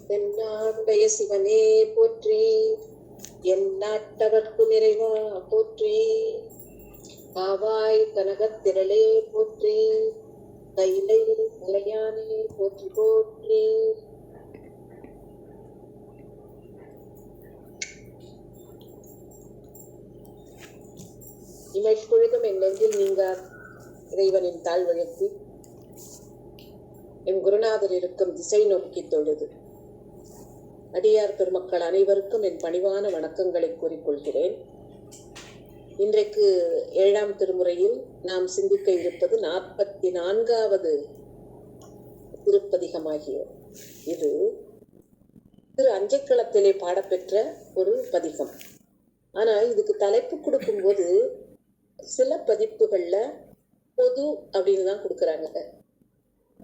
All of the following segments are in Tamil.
தென்னாடுடைய சிவனே போற்றி, என் நாட்டவர்க்கு நிறைவா போற்றி, ஆவாய் கனகத்திரளே போற்றி, கைலை மலையானே போற்றி போற்றி. இமைப்பொழுதும் என் நெஞ்சில் நீங்கார் இறைவனின் தாழ்வழக்கு என் குருநாதர் இருக்கும் திசை நோக்கி தொழுது அடியார் பெருமக்கள் அனைவருக்கும் என் பணிவான வணக்கங்களை கூறிக்கொள்கிறேன். இன்றைக்கு 7ஆம் திருமுறையில் நாம் சிந்திக்க இருப்பது 44வது திருப்பதிகமாகிய இது திரு அஞ்சைக்களத்திலே பாடப்பெற்ற ஒரு பதிகம். ஆனா இதுக்கு தலைப்பு கொடுக்கும்போது சில பதிப்புகள்ல பொது அப்படின்னு தான் கொடுக்குறாங்க.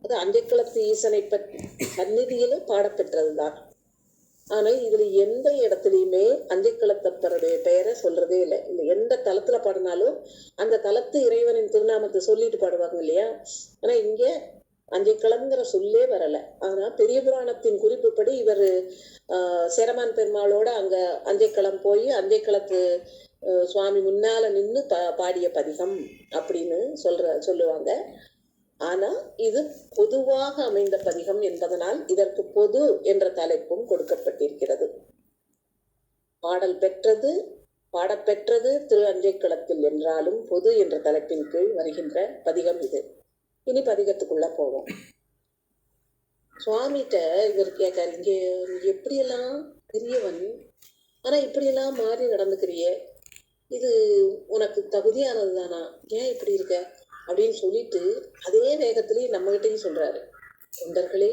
அது அஞ்சைக்களத்து ஈசனை பற்றி சந்நிதியில பாடப்பெற்றதுதான். ஆனா இதுல எந்த இடத்துலயுமே அஞ்சைக்களத்தப்பருடைய பெயரை சொல்றதே இல்லை. எந்த தலத்துல பாடினாலும் அந்த தலத்து இறைவனின் திருநாமத்தை சொல்லிட்டு பாடுவாங்க இல்லையா. ஆனா இங்க அஞ்சைக்களம்ங்கிற சொல்லே வரல. ஆனா பெரிய புராணத்தின் குறிப்புப்படி இவர் சேரமான் பெருமாளோட அங்க அஞ்சைக்களம் போய் அஞ்சைக்களத்து சுவாமி முன்னால நின்று பாடிய பதிகம் அப்படின்னு சொல்லுவாங்க. ஆனா இது பொதுவாக அமைந்த பதிகம் என்பதனால் இதற்கு பொது என்ற தலைப்பும் கொடுக்கப்பட்டிருக்கிறது. பாடப்பெற்றது திரு அஞ்சைக்களத்தில் என்றாலும் பொது என்ற தலைப்பின் கீழ் வருகின்ற பதிகம் இது. இனி பதிகத்துக்குள்ள போவோம். சுவாமிகிட்ட இவர் கேட்காரு, இங்க எப்படியெல்லாம் பெரியவன், ஆனா இப்படியெல்லாம் மாறி நடந்துக்கிறிய, இது உனக்கு தகுதியானது தானா, ஏன் இப்படி இருக்க அப்படின்னு சொல்லிட்டு அதே வேகத்திலேயே நம்மகிட்டையும் சொல்றாரு, தொண்டர்களே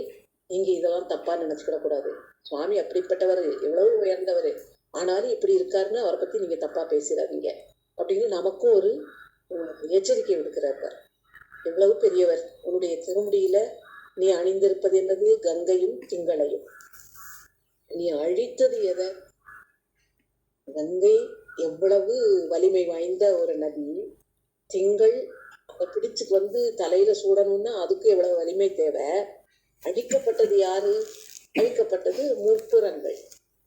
நீங்க இதெல்லாம் தப்பா நினைச்சுக்கிடக்கூடாது, சுவாமி அப்படிப்பட்டவர், எவ்வளவு உயர்ந்தவர், ஆனாலும் இப்படி இருக்காருன்னு அவரை பத்தி நீங்க தப்பா பேசிடாதீங்க அப்படின்னு நமக்கும் ஒரு எச்சரிக்கை விடுக்கிறார். எவ்வளவு பெரியவர், உன்னுடைய திருமுடியில நீ அணிந்திருப்பது என்னது, கங்கையும் திங்களையும். நீ அழித்தது எதை? கங்கை எவ்வளவு வலிமை வாய்ந்த ஒரு நதி, திங்கள் அதை பிடிச்சுக்கு வந்து தலையில சூடணும்னா அதுக்கு எவ்வளவு வலிமை தேவை. அழிக்கப்பட்டது யாரு? அழிக்கப்பட்டது முப்புறங்கள்.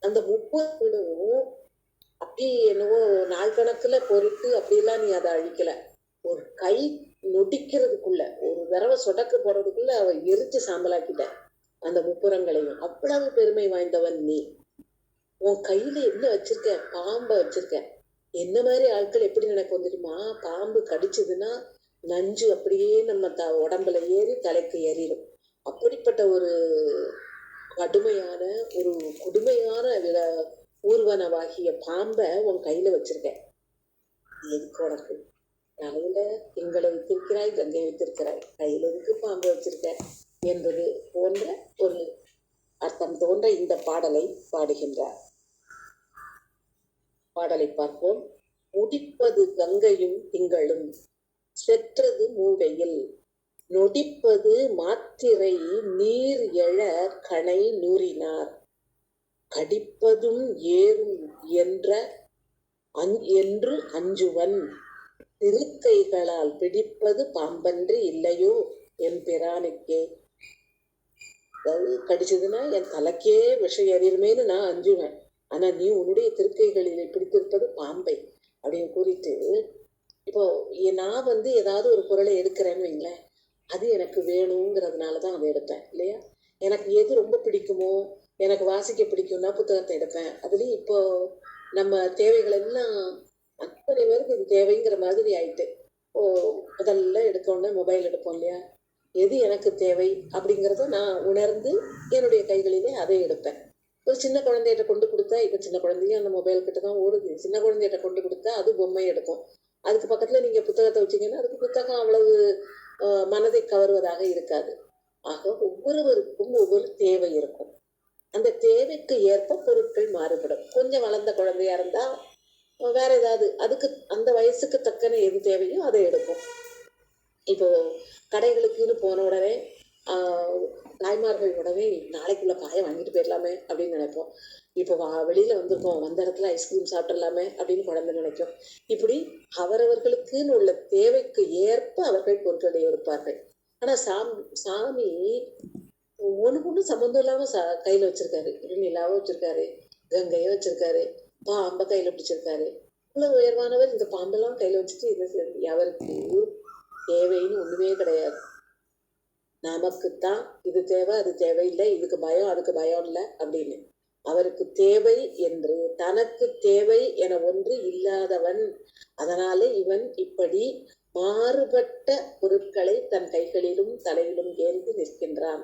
அந்த முப்புறங்களும் அப்படி என்னவோ நாள் கணக்குல பொறுத்து அப்படிலாம் நீ அதை அழிக்கல. ஒரு கை நொடிக்கிறதுக்குள்ள, ஒரு தடவை சொடக்கு போடுறதுக்குள்ள அவ எரிச்சு சாம்பலாக்கிட்ட அந்த முப்புறங்களையும். அவ்வளவு பெருமை வாய்ந்தவன் நீ. உன் கையில என்ன வச்சிருக்க? பாம்பை வச்சிருக்க. என்ன மாதிரி ஆட்கள் எப்படி நினைக்கும் தெரியுமா, பாம்பு கடிச்சதுன்னா நஞ்சு அப்படியே நம்ம உடம்புல ஏறி தலைக்கு ஏறிடும். அப்படிப்பட்ட ஒரு கடுமையான ஒரு கொடுமையான ஊர்வனவாகிய பாம்பை உன் கையில வச்சிருக்க. எதுக்கு உனக்கு? தலையில திங்களை வைத்திருக்கிறாய், கங்கை வைத்திருக்கிறாய், கையில எதுக்கு பாம்பு வச்சிருக்க என்பது போன்ற ஒரு அர்த்தம் தோன்ற இந்த பாடலை பாடுகின்றார். பாடலை பார்ப்போம். முடிப்பது கங்கையும் திங்களும், செற்றது மூடையில், நொடிப்பது மாத்திரை நீர் எழ கணை நூறினார், கடிப்பதும் ஏறும் என்று அஞ்சுவன், திருக்கைகளால் பிடிப்பது பாம்பன்று இல்லையோ என் பிரானுக்கே. அதாவது கடிச்சதுன்னா என் தலைக்கே விஷம் ஏறிடுமேன்னு நான் அஞ்சுவேன், ஆனா நீ உன்னுடைய திருக்கைகளிலே பிடித்திருப்பது பாம்பை அப்படின்னு கூறிட்டு, இப்போ நான் ஏதாவது ஒரு பொருளை எடுக்கிறேன்னு வைங்களேன், அது எனக்கு வேணுங்கிறதுனாலதான் அதை எடுப்பேன் இல்லையா. எனக்கு எது ரொம்ப பிடிக்குமோ, எனக்கு வாசிக்க பிடிக்கும்னா புத்தகத்தை எடுப்பேன். அதுலயும் இப்போ நம்ம தேவைகள் எல்லாம் அத்தனை பேருக்கு இது தேவைங்கிற மாதிரி ஆயிட்டு. முதல்ல எடுக்கணும்னா மொபைல் எடுப்போம் இல்லையா. எது எனக்கு தேவை அப்படிங்கிறத நான் உணர்ந்து என்னுடைய கைகளிலே அதை எடுப்பேன். ஒரு சின்ன குழந்தைகிட்ட கொண்டு கொடுத்தா, இப்போ சின்ன குழந்தையும் அந்த மொபைல் கிட்ட தான் ஓடுது. சின்ன குழந்தைகிட்ட கொண்டு கொடுத்தா அது பொம்மை எடுக்கும். அதுக்கு பக்கத்துல நீங்க புத்தகத்தை வச்சீங்கன்னா அதுக்கு புத்தகம் அவ்வளவு மனதை கவருவதாக இருக்காது. ஆக ஒவ்வொருவருக்கும் ஒவ்வொரு தேவை இருக்கும். அந்த தேவைக்கு ஏற்ப பொருட்கள் மாறுபடும். கொஞ்சம் வளர்ந்த குழந்தையா இருந்தா வேற ஏதாவது அதுக்கு அந்த வயசுக்கு தக்கன எது தேவையோ அதை எடுக்கும். இப்போ கடைகளுக்குன்னு போன உடனே தாய்மார்கள் உடனே நாளைக்குள்ள காயை வாங்கிட்டு போயிடலாமே அப்படின்னு நினைப்போம். இப்போ வெளியில வந்திருக்கோம், வந்த இடத்துல ஐஸ்கிரீம் சாப்பிடலாமே அப்படின்னு குழந்தை நினைக்கும். இப்படி அவரவர்களுக்குன்னு உள்ள தேவைக்கு ஏற்ப அவர்கள் பொருட்களை எடுப்பார்கள். ஆனா சாமி ஒண்ணுக்கு ஒண்ணு சம்மந்தம் இல்லாம கையில வச்சிருக்காரு. நிலாவை வச்சிருக்காரு, கங்கையை வச்சிருக்காரு, பாம்பை கையில பிடிச்சிருக்காரு. இவ்வளவு உயர்வானவர் இந்த பாம்பெல்லாம் கையில வச்சுட்டு என்ன செய்யுது? அவருக்கு தேவைன்னு ஒண்ணுமே கிடையாது. நமக்குத்தான் இது தேவை, அது தேவையில்லை, இதுக்கு பயம், அதுக்கு பயம் இல்லை அப்படின்னு. அவருக்கு தேவை என்று தனக்கு தேவை என ஒன்று இல்லாதவன். அதனால இவன் இப்படி மாறுபட்ட பொருட்களை தன் கைகளிலும் தலையிலும் ஏந்தி நிற்கின்றான்.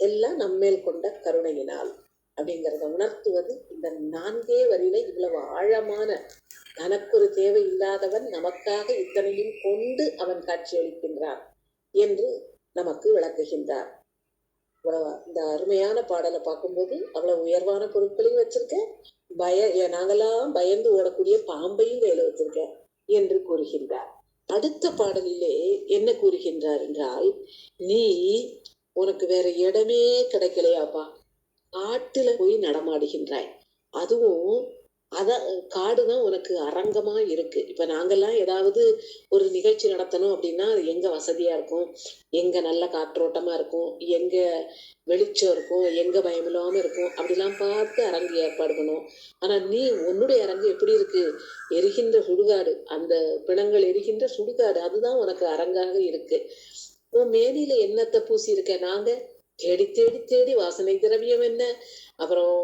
எல்லாம் நம்மேல் கொண்ட கருணையினால் அப்படிங்கிறத உணர்த்துவது இந்த 4 வரியில இவ்வளவு ஆழமான. தனக்கு ஒரு தேவை இல்லாதவன் நமக்காக இத்தனையும் கொண்டு அவன் காட்சியளிக்கின்றான் என்று நமக்கு விளக்குகின்றார். இந்த அருமையான பாடலை பார்க்கும்போது அவ்வளவு உயர்வான பொருட்களையும் வச்சிருக்கேன், நாங்கெல்லாம் பயந்து ஓடக்கூடிய பாம்பையும் கையில வச்சிருக்கேன் என்று கூறுகின்றார். அடுத்த பாடலிலே என்ன கூறுகின்றார் என்றால், நீ உனக்கு வேற இடமே கிடைக்கலையாப்பா, காட்டுல போய் நடமாடுகின்றாய். அதுவும் காடுதான் உனக்கு அரங்கமா இருக்கு. இப்ப நாங்கெல்லாம் ஏதாவது ஒரு நிகழ்ச்சி நடத்தணும் அப்படின்னா அது எங்க வசதியா இருக்கும், எங்க நல்ல காற்றோட்டமா இருக்கும், எங்க வெளிச்சம் இருக்கும், எங்க பயம் இல்லாம இருக்கும், அப்படிலாம் பார்த்து அரங்கு ஏற்பாடு பண்ணுவோம். ஆனா நீ உன்னுடைய அரங்கு எப்படி இருக்கு? எரிகின்ற சுடுகாடு, அந்த பிணங்கள் எரிகின்ற சுடுகாடு, அதுதான் உனக்கு அரங்காக இருக்கு. உன் மேனியில என்னத்தை பூசி இருக்க? நாங்க தேடி தேடி தேடி வாசனை திரவியம் என்ன, அப்புறம்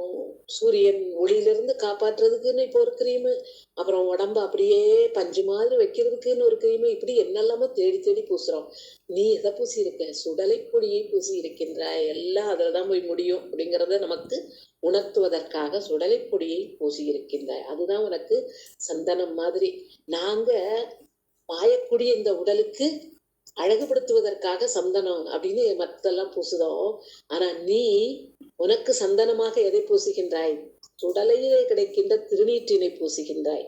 சூரியன் ஒளியிலிருந்து காப்பாற்றுறதுக்குன்னு இப்போ ஒரு கிரீமு, அப்புறம் உடம்பு அப்படியே பஞ்சு மாதிரி வைக்கிறதுக்குன்னு ஒரு கிரீமு, இப்படி என்னெல்லாமோ தேடி தேடி பூசுறோம். நீ எதை பூசி இருக்க? சுடலை பொடியை பூசி இருக்கின்ற, எல்லாம் அதில் தான் போய் முடியும் அப்படிங்கிறத நமக்கு உணர்த்துவதற்காக சுடலை பொடியை பூசி இருக்கின்ற, அதுதான் உனக்கு சந்தனம் மாதிரி. நாங்க பாயக்கூடிய இந்த உடலுக்கு அழகுபடுத்துவதற்காக சந்தனம் அப்படின்னு மத்தெல்லாம் பூசுதோம். ஆனா நீ உனக்கு சந்தனமாக எதை பூசுகின்றாய்? சுடலையிலே கிடைக்கின்ற திருநீற்றினை பூசுகின்றாய்.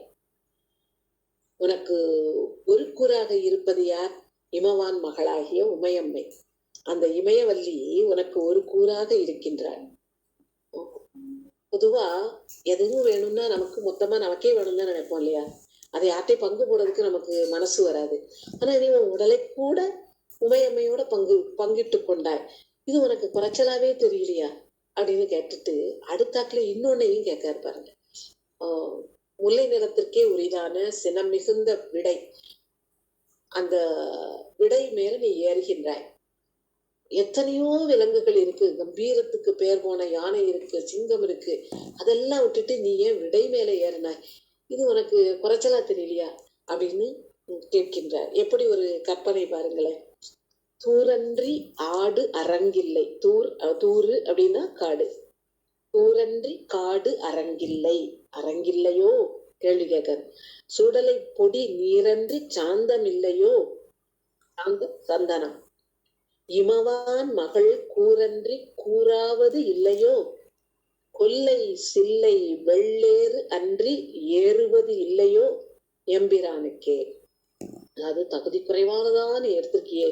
உனக்கு ஒரு கூறாக இருப்பது யார்? இமவான் மகளாகிய உமையம்மை. அந்த இமயவல்லி உனக்கு ஒரு கூறாக இருக்கின்றாள். பொதுவா எதுவும் வேணும்னா நமக்கு மொத்தமா நமக்கே வேணும்னு தான் நினைப்போம் இல்லையா? அதை யார்ட்டையும் பங்கு போடுறதுக்கு நமக்கு மனசு வராது. ஆனா நீ உன் உடலை கூட உமையம்மையோட பங்கிட்டு கொண்டாய். இது உனக்கு குறைச்சலாவே தெரியலையா அப்படின்னு கேட்டுட்டு அடுத்தாக்குல இன்னொன்னையும் கேட்காரு பாருங்க. முல்லை நிறத்திற்கே உரிதான சினம் மிகுந்த விடை, அந்த விடை மேல நீ ஏறுகின்றாய். எத்தனையோ விலங்குகள் இருக்கு, கம்பீரத்துக்கு பெயர் போன யானை இருக்கு, சிங்கம் இருக்கு, அதெல்லாம் விட்டுட்டு நீ ஏன் விடை மேல ஏறினாய்? இது உனக்கு குறைச்சலா தெரியலையா அப்படின்னு கேட்கின்றார். எப்படி ஒரு கற்பனை பாருங்களேன். தூரன்றி ஆடு அரங்கில்லை. தூரு அப்படின்னா காடு. தூரன்றி காடு அரங்கில்லை. அரங்கில்லையோ கேள்வி கேட்காது. சுடலை பொடி நீரன்றி சாந்தம் இல்லையோ? சந்தனம். இமவான் மகள் கூரன்றி கூறாவது இல்லையோ? கொல்லை சில்லை வெள்ளேறு அன்றி ஏறுவது இல்லையோ எம்பிரானுக்கே? அதாவது தகுதி குறைவானதான் எடுத்திருக்கியே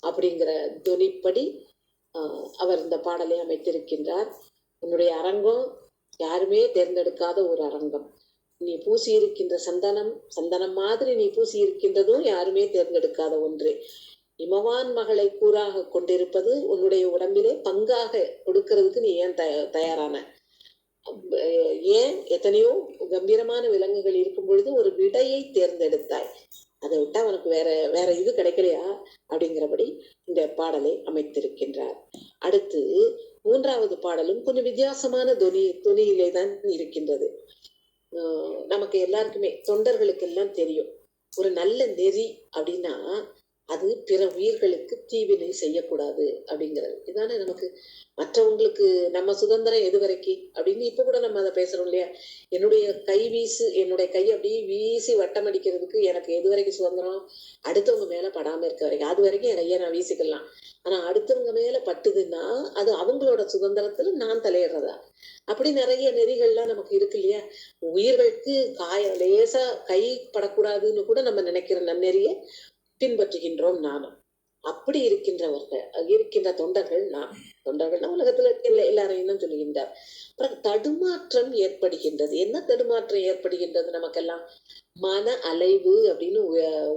அப்படிங்கிற தொனிப்படி அவர் இந்த பாடலை அமைத்திருக்கின்றார். உன்னுடைய அரங்கம் யாருமே தேர்ந்தெடுக்காத ஒரு அரங்கம். நீ பூசி இருக்கின்ற சந்தனம் மாதிரி நீ பூசி இருக்கின்றதும் யாருமே தேர்ந்தெடுக்காத ஒன்று. இமவான் மகளை கூறாக கொண்டிருப்பது உன்னுடைய உடம்பிலே பங்காக கொடுக்கிறதுக்கு நீ ஏன் தயாரான? ஏன் எத்தனையோ கம்பீரமான விலங்குகள் இருக்கும் பொழுது ஒரு விடையை தேர்ந்தெடுத்தாய்? அதை விட்டா உனக்கு வேற இது கிடைக்கலையா அப்படிங்கிறபடி இந்த பாடலை அமைத்திருக்கின்றார். அடுத்து 3வது பாடலும் கொஞ்சம் வித்தியாசமான தொனியிலே தான் இருக்கின்றது. நமக்கு எல்லாருக்குமே தொண்டர்களுக்கு எல்லாம் தெரியும், ஒரு நல்ல நெறி அப்படின்னா அது பிற உயிர்களுக்கு தீவினை செய்யக்கூடாது அப்படிங்கிறது. இதுதானே நமக்கு. மற்றவங்களுக்கு நம்ம சுதந்திரம் எது வரைக்கும் அப்படின்னு இப்ப கூட நம்ம அதை பேசுறோம் இல்லையா? என்னுடைய கை அப்படியே வீசி வட்டம் அடிக்கிறதுக்கு எனக்கு எது வரைக்கும் சுதந்திரம்? அடுத்தவங்க மேல படாம இருக்க வரைக்கும். அது வரைக்கும் என் கையை நான் வீசிக்கலாம். ஆனா அடுத்தவங்க மேல பட்டுதுன்னா அது அவங்களோட சுதந்திரத்துல நான் தலையிடுறதா? அப்படி நிறைய நெறிகள்லாம் நமக்கு இருக்கு இல்லையா? உயிர்களுக்கு லேசா கை படக்கூடாதுன்னு கூட நம்ம நினைக்கிற நன்னெறிய பின்பற்றுகின்றோம் நானும். அப்படி இருக்கின்ற தொண்டர்கள் தொண்டர்கள்னா உலகத்துல எல்லாரையும் தான் சொல்லுகின்றார். அப்புறம் தடுமாற்றம் ஏற்படுகின்றது. என்ன தடுமாற்றம் ஏற்படுகின்றது நமக்கெல்லாம்? மன அலைவு அப்படின்னு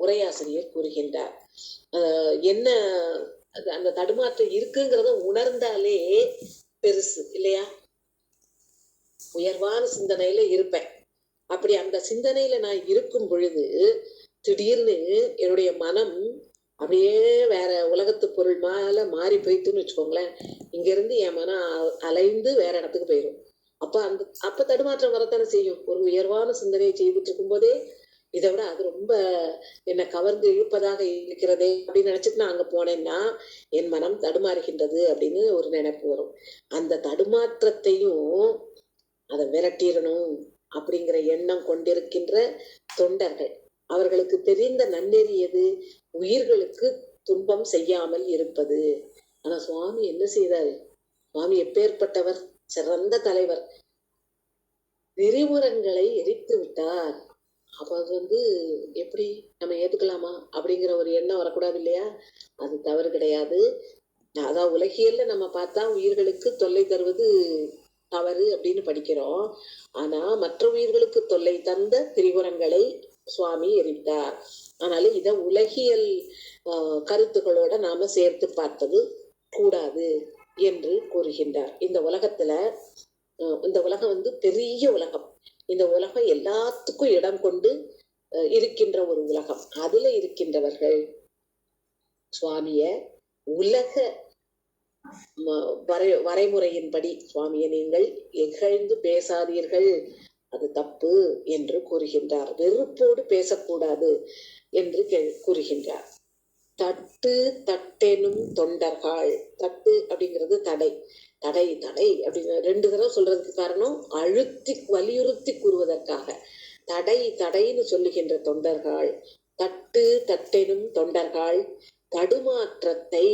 உரையாசிரியர் கூறுகின்றார். என்ன அந்த தடுமாற்றம் இருக்குங்கிறத உணர்ந்தாலே பெருசு இல்லையா? உயர்வான சிந்தனையில இருப்பேன். அப்படி அந்த சிந்தனையில நான் இருக்கும் பொழுது திடீர்னு என்னுடைய மனம் அப்படியே வேற உலகத்து பொருள் மேல மாறி போயிட்டுன்னு வச்சுக்கோங்களேன். இங்க இருந்து என் மனம் அலைந்து வேற இடத்துக்கு போயிடும். அப்ப தடுமாற்றம் வரத்தானே செய்யும். ஒரு உயர்வான சிந்தனையை செய்துட்டு இருக்கும் போதே இதை விட அது ரொம்ப என்னை கவர்ந்து இழுப்பதாக இருக்கிறதே அப்படின்னு நினைச்சிட்டு நான் அங்க போனேன்னா என் மனம் தடுமாறுகின்றது அப்படின்னு ஒரு நினைப்பு வரும். அந்த தடுமாற்றத்தையும் அதை விரட்டிடணும் அப்படிங்கிற எண்ணம் கொண்டிருக்கின்ற தொண்டர்கள், அவர்களுக்கு தெரிந்த நன்னெறி எது? உயிர்களுக்கு துன்பம் செய்யாமல் இருப்பது. ஆனா சுவாமி என்ன செய்தாரு? சுவாமி எப்பேற்பட்டவர்? சிறந்த தலைவர். திரிபுரங்களை எரித்து விட்டார். அப்ப அது எப்படி நம்ம ஏத்துக்கலாமா அப்படிங்கிற ஒரு எண்ணம் வரக்கூடாது இல்லையா? அது தவறு கிடையாது. அதான் உலகியல்ல நம்ம பார்த்தா உயிர்களுக்கு தொல்லை தருவது தவறு அப்படின்னு படிக்கிறோம். ஆனா மற்ற உயிர்களுக்கு தொல்லை தந்த திரிபுரங்களை சுவாமி எரித்தார். அதனால இத உலகியல் கருத்துக்களோட நாம சேர்த்து பார்த்தது கூடாது என்று கூறுகின்றார். இந்த உலகத்துல இந்த உலகம் பெரிய உலகம். இந்த உலகம் எல்லாத்துக்கும் இடம் கொண்டு இருக்கின்ற ஒரு உலகம். அதுல இருக்கின்றவர்கள் சுவாமிய உலக வரைமுறையின்படி சுவாமியை நீங்கள் இகழ்ந்து பேசாதீர்கள், அது தப்பு என்று கூறுகின்றார். வெறுப்போடு பேசக்கூடாது என்று கூறுகின்றார். தட்டு தட்டெனும் தொண்டர்கள். தட்டு அப்படிங்கிறது தடை. தடை தடை அப்படின்னு 2 தடவை சொல்றதுக்கு காரணம் வலியுறுத்தி கூறுவதற்காக. தடை தடைன்னு சொல்லுகின்ற தொண்டர்கள். தட்டு தட்டெனும் தொண்டர்கள் தடுமாற்றத்தை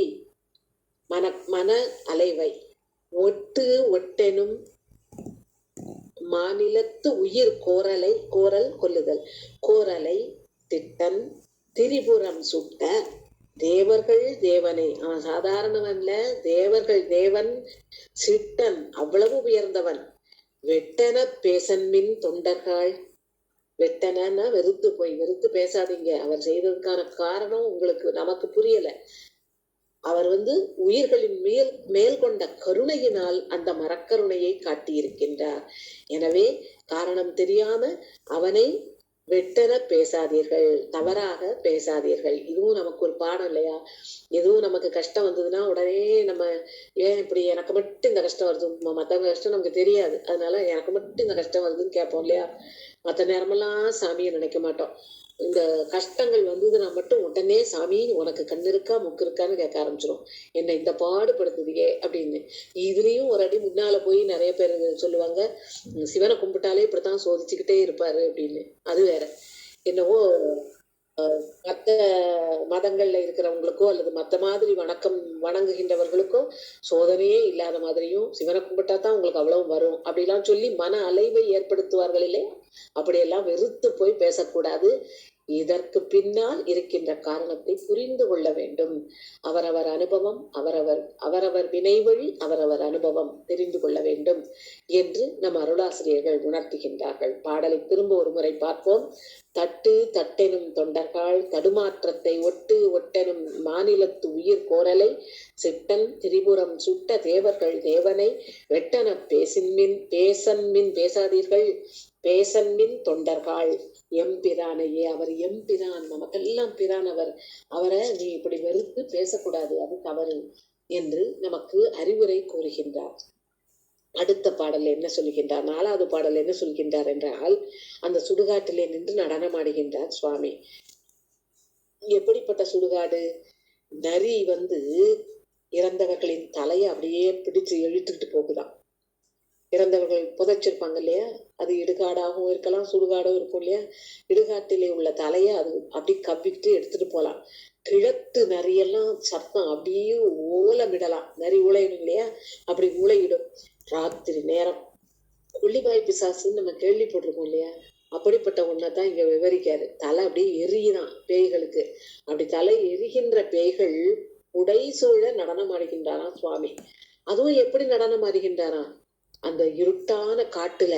மன அலைவை ஒட்டு ஒட்டெனும் மாநிலத்து உயிர் கோரல் கொல்லுதல். கோரலை திட்டன் திரிபுரம் சுட்ட தேவர்கள் தேவனை. அவன் சாதாரணவன்ல, தேவர்கள் தேவன் சிட்டன் அவ்வளவு உயர்ந்தவன். வெட்டன பேசன்மின் தொண்டர்கள். வெட்டன வெறுத்து பேசாதீங்க. அவர் செய்ததுக்கான காரணம் நமக்கு புரியல. அவர் உயிர்களின் மேல் கொண்ட கருணையினால் அந்த மரக்கருணையை காட்டியிருக்கின்றார். எனவே காரணம் தெரியாம அவனை வெட்டன பேசாதீர்கள், தவறாக பேசாதீர்கள். இதுவும் நமக்கு ஒரு பாடம் இல்லையா? எதுவும் நமக்கு கஷ்டம் வந்ததுன்னா உடனே நம்ம ஏன் இப்படி எனக்கு மட்டும் இந்த கஷ்டம் வருது, மற்றவங்க கஷ்டம் நமக்கு தெரியாது, அதனால எனக்கு மட்டும் இந்த கஷ்டம் வருதுன்னு கேட்போம் இல்லையா? மற்ற நேரமெல்லாம் சாமியை நினைக்க மாட்டோம். இந்த கஷ்டங்கள் வந்ததுன்னா மட்டும் உடனே சாமி உனக்கு கண்ணு இருக்கா முக்கு இருக்கான்னு கேட்க ஆரம்பிச்சிடும். என்னை இந்த பாடுபடுத்துதியே அப்படின்னு. இதுலயும் ஒரு அடி முன்னால போய் நிறைய பேர் சொல்லுவாங்க, சிவனை கும்பிட்டாலே இப்படித்தான் சோதிச்சுக்கிட்டே இருப்பாரு அப்படின்னு. அது வேற. என்னவோ மற்ற மதங்கள்ல இருக்கிறவங்களுக்கோ அல்லது மற்ற மாதிரி வணங்குகின்றவர்களுக்கோ சோதனையே இல்லாத மாதிரியும் சிவனை கும்பிட்டா தான் உங்களுக்கு அவ்வளவு வரும் அப்படிலாம் சொல்லி மன அலைவை ஏற்படுத்துவார்கள் இல்லையா? அப்படியெல்லாம் வெறுத்து போய் பேசக்கூடாது. இதற்கு பின்னால் இருக்கின்ற காரணத்தை புரிந்து கொள்ள வேண்டும். அவரவர் அனுபவம், அவரவர் வினைவழி அவரவர் அனுபவம் தெரிந்து கொள்ள வேண்டும் என்று நம் அருளாசிரியர்கள் உணர்த்துகின்றார்கள். பாடலை திரும்ப ஒரு முறை பார்ப்போம். தட்டு தட்டெனும் தொண்டர்கள் தடுமாற்றத்தை ஒட்டு ஒட்டெனும் மாநிலத்து உயிர் கோரலை சிட்டன் திரிபுரம் சுட்ட தேவர்கள் தேவனை வெட்டன பேசன்மின் பேசாதீர்கள், பேசன்மின் தொண்டர்கள் எம்பிரானையே. அவர் எம்பிரான், நமக்கெல்லாம் பிரான் அவர். அவரை நீ இப்படி வெறுத்து பேசக்கூடாது, அது தவறு என்று நமக்கு அறிவுரை கூறுகின்றார். அடுத்த பாடல் என்ன சொல்கின்றார்? 4வது பாடல் என்ன சொல்கின்றார் என்றால், அந்த சுடுகாட்டிலே நின்று நடனமாடுகின்றார் சுவாமி. எப்படிப்பட்ட சுடுகாடு? நரி இறந்தவர்களின் தலையை அப்படியே பிடிச்சு இழுத்துக்கிட்டு போகுதான். இறந்தவர்கள் புதைச்சிருப்பாங்க இல்லையா? அது இடுகாடாகவும் இருக்கலாம், சுடுகாடும் இருக்கும் இல்லையா? இடுகாட்டிலே உள்ள தலையை அது அப்படி கவ்விக்கிட்டு எடுத்துட்டு போகலாம். கிழத்து நரியெல்லாம் சத்தம் அப்படியே ஊலமிடலாம். நரி ஊழையிடும் இல்லையா? அப்படி ஊழையிடும். ராத்திரி நேரம் கொல்லிவாய் பிசாசுன்னு நம்ம கேள்விப்பட்டிருக்கோம் இல்லையா? அப்படிப்பட்ட ஒன்றைதான் இங்க விவரிக்காரு. தலை அப்படியே எரியுதான் பேய்களுக்கு. அப்படி தலை எரிகின்ற பேய்கள் உடைசூழ நடனம் ஆடுகின்றாராம் சுவாமி. அதுவும் எப்படி நடனம் ஆடுகின்றாராம்? அந்த இருட்டான காட்டுல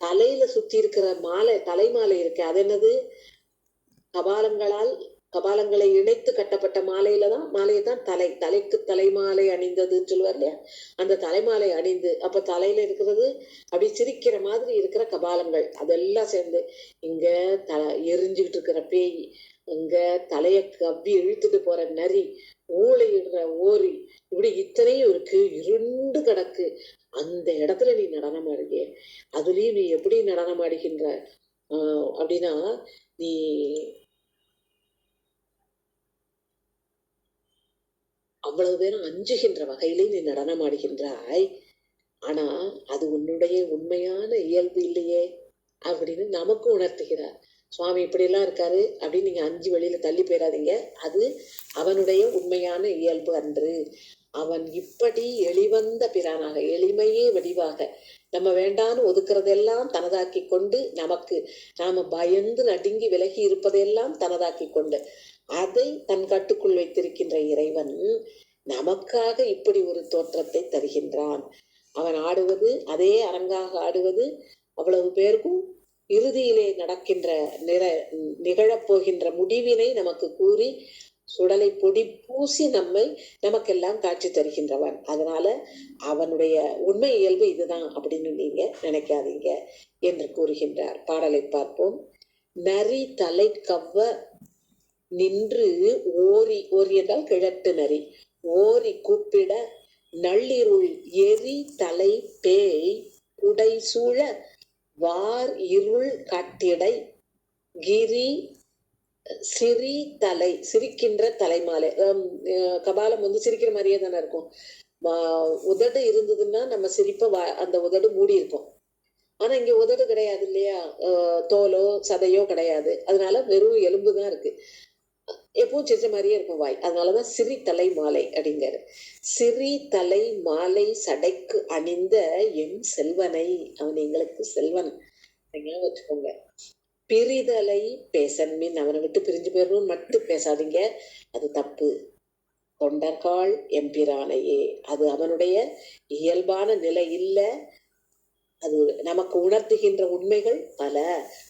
தலையில சுத்தி இருக்கிற மாலை, தலைமாலை இருக்கு. அது என்னது? கபாலங்களால் கபாலங்களை இணைத்து கட்டப்பட்ட மாலையை தான் தலைக்கு தலைமாலை அணிந்ததுன்னு சொல்லுவார் இல்லையா, அந்த தலைமாலை அணிந்து அப்ப தலையில இருக்கிறது அப்படி சிரிக்கிற மாதிரி இருக்கிற கபாலங்கள் அதெல்லாம் சேர்ந்து இங்க எரிஞ்சுக்கிட்டு இருக்கிற பேய், இங்க தலைய கவ்வி இழுத்துட்டு போற நரி, ஊழையிடுற ஓரி, இப்படி இத்தனையும் இருக்கு, இருண்டு கிடக்கு. அந்த இடத்துல நீ நடனம் ஆடுகிய, அதுலயும் நீ எப்படி நடனம் ஆடுகின்ற அப்படின்னா, நீ அவ்வளவு பேரும் அஞ்சுகின்ற வகையிலே நீ நடனம் ஆடுகின்றாய். ஆனா அது உன்னுடைய உண்மையான இயல்பு இல்லையே அப்படின்னு நமக்கு உணர்த்துகிறார். சுவாமி இப்படி எல்லாம் இருக்காரு அப்படின்னு நீங்க அஞ்சு வெளியில தள்ளி போயிடாதீங்க. அது அவனுடைய உண்மையான இயல்பு அன்று. அவன் இப்படி எளிவந்த பிரானாக, எளிமையே வடிவாக, நம்ம வேண்டான்னு ஒதுக்குறதெல்லாம் தனதாக்கி கொண்டு, நாம பயந்து நடுங்கி விலகி இருப்பதெல்லாம் தனதாக்கி கொண்டு, அதை தன் கட்டுக்குள் வைத்திருக்கின்ற இறைவன் நமக்காக இப்படி ஒரு தோற்றத்தை தருகின்றான். அவன் ஆடுவது, அதே அரங்காக ஆடுவது, அவ்வளவு பேருக்கும் இறுதியிலே நடக்கின்ற நிகழப்போகின்ற முடிவினை நமக்கு கூறி சுடலை பொடி பூசி நமக்கெல்லாம் காட்சி தருகின்றவன். அதனால அவனுடைய உண்மை இயல்பு இதுதான் அப்படின்னு நீங்க நினைக்காதீங்க என்று கூறுகின்றார். பாடலை பார்ப்போம். நரி தலை கவ்வ நின்று ஓரி என்றால் கிழட்டு நரி, ஓரி கூப்பிட நள்ளிருள் எரி தலை பேய் உடை சூழ வார் இருள் காட்டிடை கிரி சிரி தலை, சிரிக்கின்ற தலைமாலை. கபாலம் சிரிக்கிற மாதிரியே தானே இருக்கும். உதடு இருந்ததுன்னா நம்ம சிரிப்ப அந்த உதடு மூடி இருக்கும். ஆனா இங்க உதடு கிடையாது இல்லையா, தோலோ சதையோ கிடையாது. அதனால வெறும் எலும்பு தான் இருக்கு. எப்பவும் சிரிச்ச மாதிரியே இருக்கும் வாய். அதனாலதான் சிறி தலை மாலை அப்படிங்கிறாரு. சிறி தலை மாலை சடைக்கு அணிந்த எம் செல்வனை, அவன் எங்களுக்கு செல்வன் வச்சுக்கோங்க. பிரிதலை பேசன்மின், அவனை விட்டு பிரிஞ்சு போயிடணும்னு மட்டும் பேசாதீங்க, அது தப்பு. தொண்டர்காள் எம்பிரானையே, அது அவனுடைய இயல்பான நிலை இல்லை, அது நமக்கு உணர்த்துகின்ற உண்மைகள் பல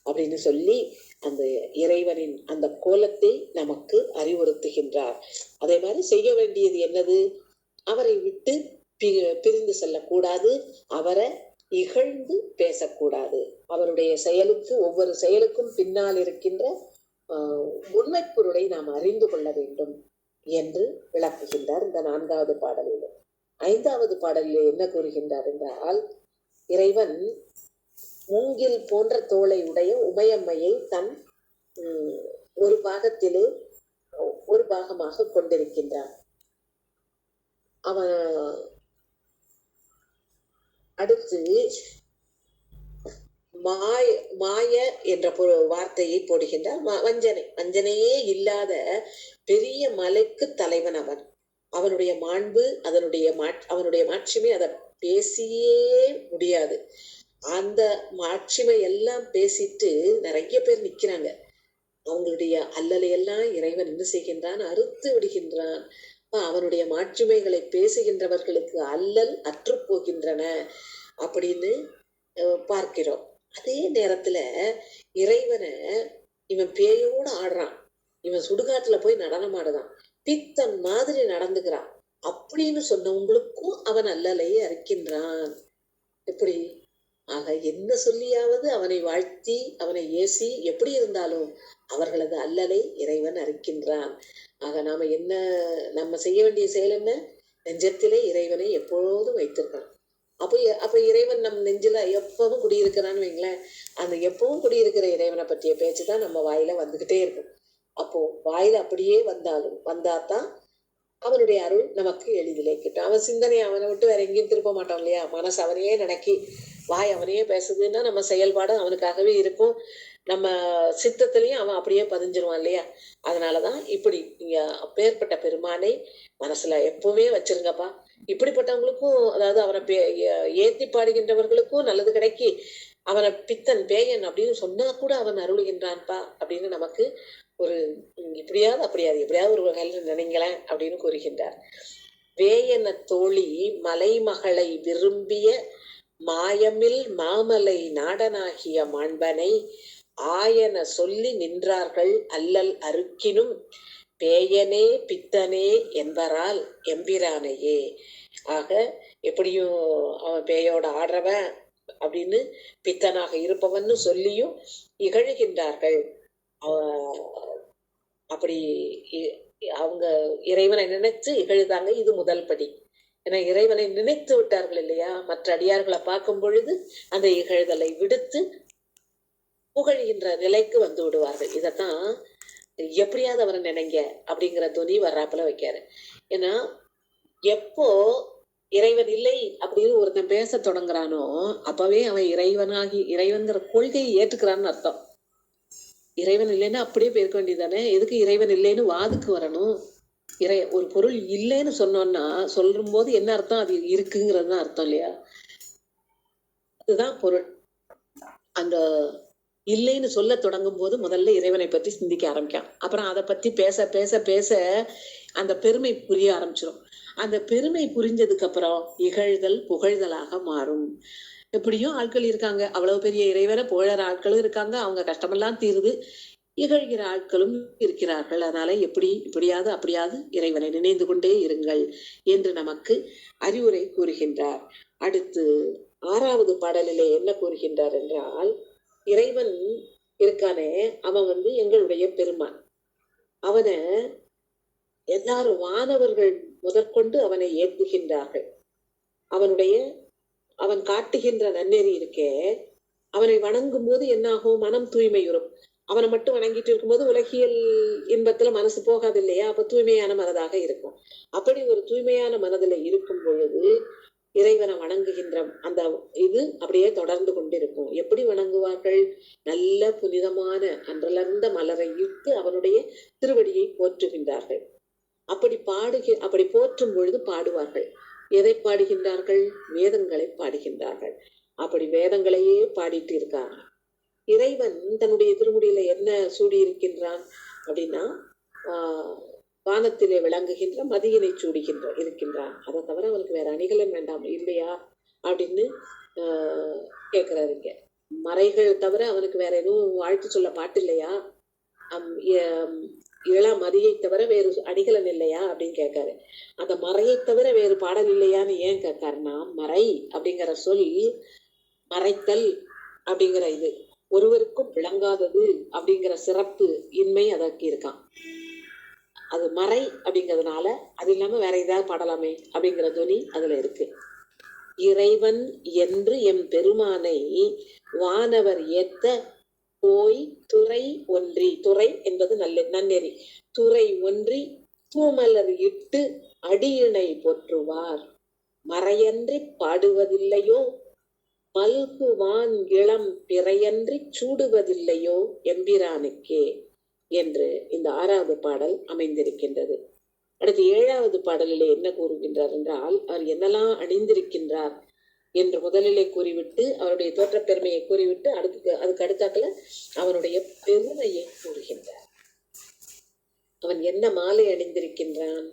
அப்படின்னு சொல்லி அந்த இறைவனின் அந்த கோலத்தை நமக்கு அறிவுறுத்துகின்றார். அதே மாதிரி செய்ய வேண்டியது என்னது, அவரை விட்டு பிரிந்து செல்லக்கூடாது, அவரை இகழ்ந்து பேசக்கூடாது. அவருடைய செயலுக்கு, ஒவ்வொரு செயலுக்கும் பின்னால் இருக்கின்ற உண்மை பொருளை நாம் அறிந்து கொள்ள வேண்டும் என்று விளக்குகின்றார் இந்த 4வது பாடலில். 5வது பாடலில் என்ன கூறுகின்றார் என்றால், இறைவன் மூங்கில் போன்ற தோளை உடைய உமையம்மையை தன் ஒரு பாகத்திலே ஒரு பாகமாக கொண்டிருக்கின்றான். அவன் அடுத்து மாய என்ற வார்த்தையை போடுகின்றார். வஞ்சனையே இல்லாத பெரிய மலைக்கு தலைவன் அவன். அவனுடைய மாண்பு, அவனுடைய மாட்சிமை அதை பேசியே முடியாது. அந்த மாட்சிமை எல்லாம் பேசிட்டு நிறைய பேர் நிக்கிறாங்க. அவங்களுடைய அல்லலை எல்லாம் இறைவன் என்ன செய்கின்றான், அறுத்து விடுகின்றான். அவனுடைய மாட்சிமைகளை பேசுகின்றவர்களுக்கு அல்லல் அற்று போகின்றன அப்படின்னு பார்க்கிறோம். அதே நேரத்துல இறைவனை இவன் பேயோடு ஆடுறான், இவன் சுடுகாட்டுல போய் நடனம் ஆடுறான், பித்தன் மாதிரி நடந்துக்கிறான் அப்படின்னு சொன்னவங்களுக்கும் அவன் அல்லலை அறுக்கின்றான். எப்படி? ஆக என்ன சொல்லியாவது அவனை வாழ்த்தி அவனை ஏசி எப்படி இருந்தாலும் அவர்களது அல்லலை இறைவன் அறுக்கின்றான். ஆக நம்ம செய்ய வேண்டிய செயல் என்ன, நெஞ்சத்திலே இறைவனை எப்பொழுதும் வைத்திருக்கான். அப்ப இறைவன் நம் நெஞ்சில எப்பவும் குடியிருக்கிறான்னு வைங்களேன். அந்த எப்பவும் குடியிருக்கிற இறைவனை பற்றிய பேச்சுதான் நம்ம வாயில வந்துகிட்டே இருக்கும். அப்போ வாயில அப்படியே வந்தாதான் அவனுடைய அருள் நமக்கு எளிதிலே கிட்டும். அவன் சிந்தனை அவனை விட்டு வேற எங்கேயும் திருப்ப மாட்டோம் இல்லையா. மனசு அவனையே நினைக்கி வாய் அவனையே பேசுதுன்னா நம்ம செயல்பாடு அவனுக்காகவே இருக்கும். நம்ம சித்தத்திலையும் அவன் அப்படியே பதிஞ்சிருவான் இல்லையா. அதனாலதான் இப்படி அப்பேற்பட்ட பெருமானை மனசுல எப்பவுமே வச்சிருங்கப்பா. இப்படிப்பட்டவங்களுக்கும், அதாவது அவனை ஏத்தி பாடுகின்றவர்களுக்கும் நல்லது கிடைக்கி, அவனை பித்தன் பேயன் அப்படின்னு சொன்னா கூட அவன் அருளுகின்றான்பா அப்படின்னு நமக்கு ஒரு இப்படியாவது அப்படியாது எப்படியாவது ஒரு வகையில நினைங்களேன் அப்படின்னு கூறுகின்றார். வேயன தோழி மலைமகளை விரும்பிய மாயமில் மாமலை நாடனாகிய மாண்பனை ஆயன சொல்லி நின்றார்கள் அல்லல் அருக்கினும் பேயனே பித்தனே என்பரால் எம்பிரானையே. ஆக எப்படியும் அவன் பேயோட ஆடுறவன் அப்படின்னு பித்தனாக இருப்பவன்னு சொல்லியும் இகழ்கின்றார்கள். அப்படி அவங்க இறைவனை நினைச்சு இகழ்தாங்க. இது முதல் படி. ஏன்னா இறைவனை நினைத்து விட்டார்கள் இல்லையா, மற்ற அடியார்களை பார்க்கும் பொழுது அந்த இகழ்தலை விடுத்து புகழ்கின்ற நிலைக்கு வந்து விடுவார்கள். இதத்தான் எப்படியாவது அவரை நினைங்க அப்படிங்கிற துணி வர்றாப்புல வைக்காரு. ஏன்னா எப்போ இறைவன் இல்லை அப்படின்னு ஒருத்தன் பேச தொடங்குறானோ அப்பவே அவன் இறைவனாகி இறைவன்கிற கொள்கையை ஏற்றுக்கிறான்னு அர்த்தம். இறைவன் இல்லைன்னா அப்படியே போயிருக்க வேண்டியதானே. எதுக்கு இறைவன் இல்லைன்னு வாதுக்கு வரணும்? ஒரு பொருள் இல்லைன்னு சொன்னோம்னா சொல்லும் போது என்ன அர்த்தம்? அது இருக்குங்கிறது தான் அர்த்தம் இல்லையா? அதுதான் பொருள். அந்த இல்லைன்னு சொல்ல தொடங்கும் போது முதல்ல இறைவனை பற்றி சிந்திக்க ஆரம்பிக்கான். அப்புறம் அதை பத்தி பேச பேச பேச அந்த பெருமை புரிய ஆரம்பிச்சிடும். அந்த பெருமை புரிஞ்சதுக்கு அப்புறம் இகழ்தல் புகழ்தலாக மாறும். எப்படியும் ஆட்கள் இருக்காங்க, அவ்வளவு பெரிய இறைவனை புகழற ஆட்களும் இருக்காங்க, அவங்க கஷ்டமெல்லாம் தீருது. இகழ்கிற ஆட்களும் இருக்கிறார்கள். அதனால இப்படியாவது அப்படியாவது இறைவனை நினைந்து கொண்டே இருங்கள் என்று நமக்கு அறிவுரை கூறுகின்றார். அடுத்து 6வது பாடலிலே என்ன கூறுகின்றார் என்றால், இறைவன் இருக்கானே அவன் எங்களுடைய பெருமான். அவனை எல்லாரும் வானவர்கள் முதற்கொண்டு அவனை ஏற்றுகின்றார்கள். அவன் காட்டுகின்ற நன்னெறி இருக்கே, அவனை வணங்கும் போது என்னாகும்? மனம் தூய்மையுறும். அவனை மட்டும் வணங்கிட்டு இருக்கும்போது உலகியல் இன்பத்துல மனசு போகாது இல்லையா? அப்ப தூய்மையான மனதாக இருக்கும். அப்படி ஒரு தூய்மையான மனதில் இருக்கும் பொழுது இறைவனை வணங்குகின்ற அந்த இது அப்படியே தொடர்ந்து கொண்டிருக்கும். எப்படி வணங்குவார்கள்? நல்ல புனிதமான அன்றலர்ந்த மலரை இட்டு அவனுடைய திருவடியை போற்றுகின்றார்கள். அப்படி போற்றும் பொழுது பாடுவார்கள். எதை பாடுகின்றார்கள்? வேதங்களை பாடுகின்றார்கள். அப்படி வேதங்களையே பாடிட்டு இருக்காங்க. இறைவன் தன்னுடைய திருமுடியில என்ன சூடி இருக்கின்றான் அப்படின்னா, வானத்திலே விளங்குகின்ற மதியினை இருக்கின்றான். அதை தவிர அவனுக்கு வேற அணிகலன் வேண்டாம் இல்லையா அப்படின்னு கேட்கிறாருங்க. மறைகள் தவிர அவனுக்கு வேற எதுவும் வாழ்த்து சொல்ல பாட்டு இல்லையா? இளம் மதியை தவிர வேறு அணிகலன் இல்லையா அப்படின்னு கேட்காரு. அந்த மறையை தவிர வேறு பாடல் இல்லையான்னு ஏன் கேட்காருன்னா, மறை அப்படிங்கிற சொல் மறைத்தல் அப்படிங்கிற இது ஒருவருக்கும் விளங்காதது அப்படிங்கிற சிறப்பு இன்மை அதற்கு இருக்கான். அது மறை அப்படிங்கிறதுனால அது இல்லாம வேற ஏதாவது பாடலாமே அப்படிங்கிற துணி அதுல இருக்கு. இறைவன் என்று எம் பெருமானை வானவர் ஏத்த போய் துறை ஒன்றி, துறை என்பது நன்னெறி, துறை ஒன்றி தூமலர் இட்டு அடியினை போற்றுவார். மறையன்றி பாடுவதில்லையோ மல்குவான் இளம் பிறையன்றி சூடுவதில்லையோ எம்பிரானுக்கே என்று இந்த 6வது பாடல் அமைந்திருக்கின்றது. அடுத்து 7வது பாடலிலே என்ன கூறுகின்றார் என்றால், அவர் என்னெல்லாம் அணிந்திருக்கின்றார் என்று முதலிலே கூறிவிட்டு அவருடைய தோற்ற பெருமையை கூறிவிட்டு அதுக்கு அடுத்தாக்கல அவனுடைய பெருமையை கூறுகின்றார். அவன் என்ன மாலை அணிந்திருக்கின்றான்?